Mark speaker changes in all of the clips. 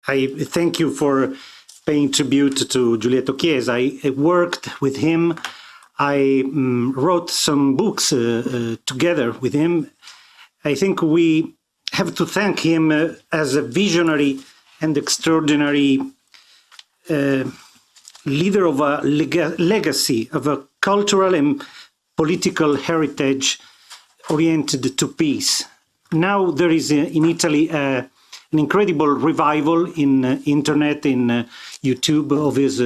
Speaker 1: I thank you for paying tribute to Giulietto Chiesa. I worked with him. I wrote some books together with him. I think we have to thank him as a visionary and extraordinary leader of a legacy, of a cultural and political heritage oriented to peace. Now there is in Italy an incredible revival in internet, in YouTube, of his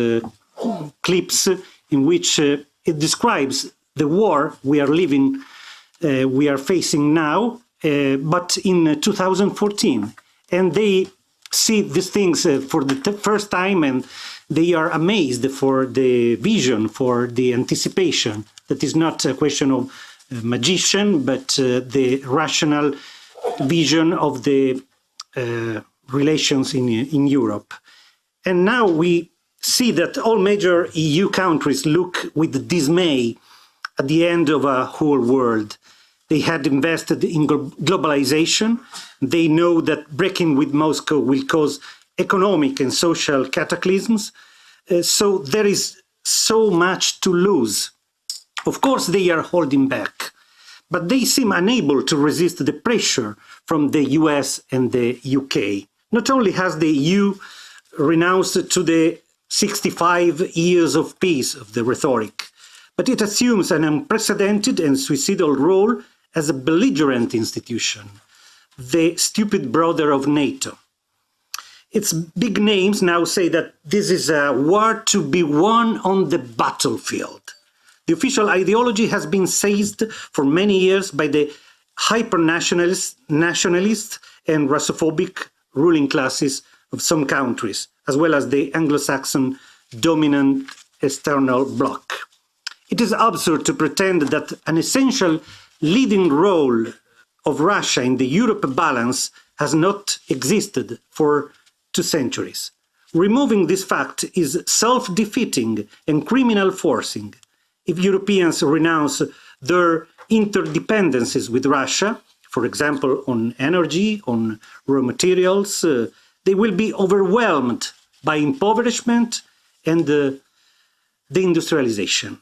Speaker 1: clips in which it describes the war we are facing now, but in 2014. And they see these things for the first time, and they are amazed for the vision, for the anticipation. That is not a question of magician, but the rational vision of the relations in Europe. And now we see that all major EU countries look with dismay at the end of a whole world. They had invested in globalization. They know that breaking with Moscow will cause economic and social cataclysms. So there is so much to lose. Of course, they are holding back, but they seem unable to resist the pressure from the US and the UK. Not only has the EU renounced to the 65 years of peace of the rhetoric, but it assumes an unprecedented and suicidal role as a belligerent institution, the stupid brother of NATO. Its big names now say that this is a war to be won on the battlefield. The official ideology has been seized for many years by the hyper-nationalist and Russophobic ruling classes of some countries, as well as the Anglo-Saxon dominant external bloc. It is absurd to pretend that an essential leading role of Russia in the Europe balance has not existed for 2 centuries. Removing this fact is self-defeating and criminal forcing. If Europeans renounce their interdependencies with Russia, for example, on energy, on raw materials, they will be overwhelmed by impoverishment and deindustrialization.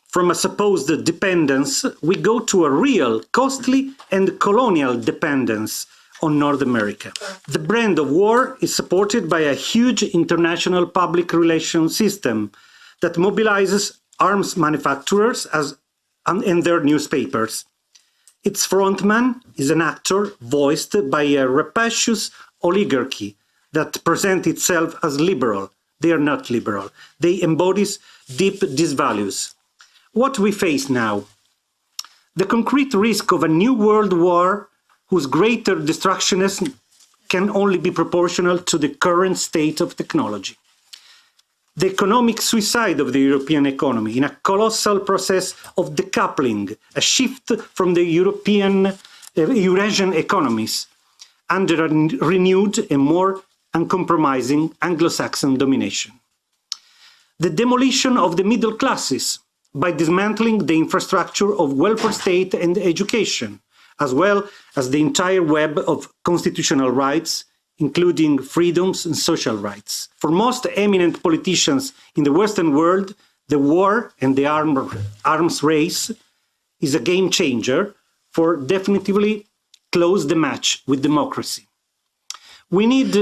Speaker 1: From a supposed dependence, we go to a real, costly and colonial dependence on North America. The brand of war is supported by a huge international public relations system that mobilizes arms manufacturers and their newspapers. Its frontman is an actor voiced by a rapacious oligarchy that presents itself as liberal. They are not liberal. They embody deep disvalues. What we face now? The concrete risk of a new world war whose greater destructionism can only be proportional to the current state of technology. The economic suicide of the European economy in a colossal process of decoupling, a shift from the Eurasian economies under a renewed and more uncompromising Anglo-Saxon domination. The demolition of the middle classes by dismantling the infrastructure of welfare state and education, as well as the entire web of constitutional rights, including freedoms and social rights. For most eminent politicians in the Western world, the war and the arms race is a game changer for definitively close the match with democracy. We need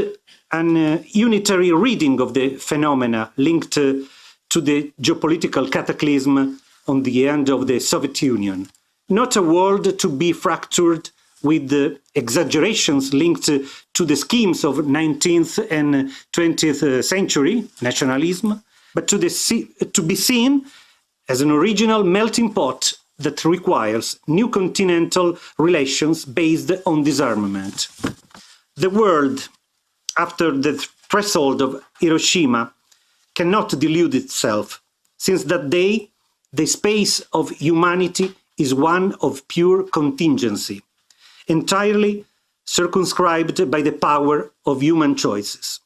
Speaker 1: an unitary reading of the phenomena linked to the geopolitical cataclysm on the end of the Soviet Union, not a world to be fractured with the exaggerations linked to the schemes of 19th and 20th century nationalism, but to be seen as an original melting pot that requires new continental relations based on disarmament. The world, after the threshold of Hiroshima, cannot delude itself. Since that day, the space of humanity is one of pure contingency, entirely circumscribed by the power of human choices.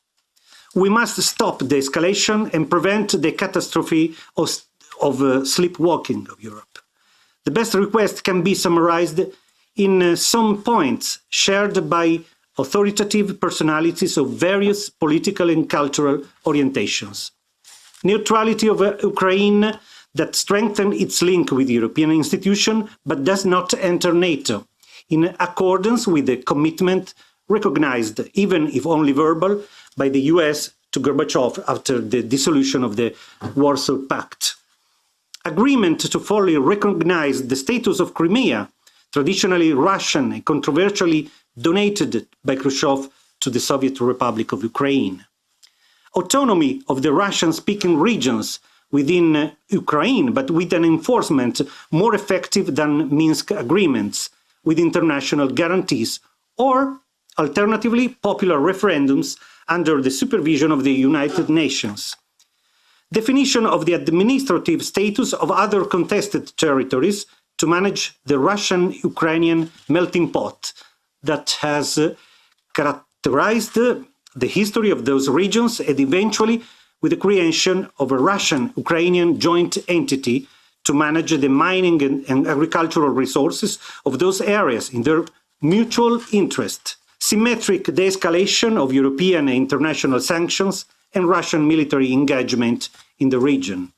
Speaker 1: We must stop the escalation and prevent the catastrophe of sleepwalking of Europe. The best request can be summarized in some points shared by authoritative personalities of various political and cultural orientations. Neutrality of Ukraine that strengthens its link with European institutions but does not enter NATO, in accordance with the commitment recognized, even if only verbal, by the US to Gorbachev after the dissolution of the Warsaw Pact. Agreement to fully recognize the status of Crimea, traditionally Russian and controversially donated by Khrushchev to the Soviet Republic of Ukraine. Autonomy of the Russian-speaking regions within Ukraine, but with an enforcement more effective than Minsk agreements, with international guarantees, or, alternatively, popular referendums under the supervision of the United Nations. Definition of the administrative status of other contested territories to manage the Russian-Ukrainian melting pot that has characterized the history of those regions, and eventually with the creation of a Russian-Ukrainian joint entity to manage the mining and agricultural resources of those areas in their mutual interest. Symmetric de-escalation of European and international sanctions and Russian military engagement in the region.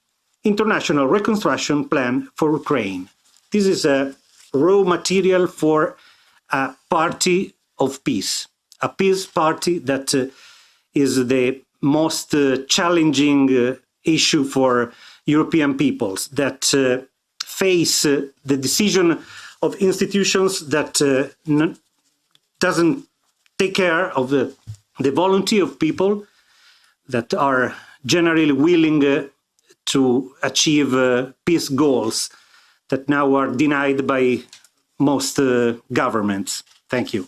Speaker 1: International reconstruction plan for Ukraine. This is a raw material for a party of peace, a peace party that is the most challenging issue for European peoples, that face the decision of institutions that doesn't take care of the volunteer of people that are generally willing to achieve peace goals that now are denied by most governments. Thank you.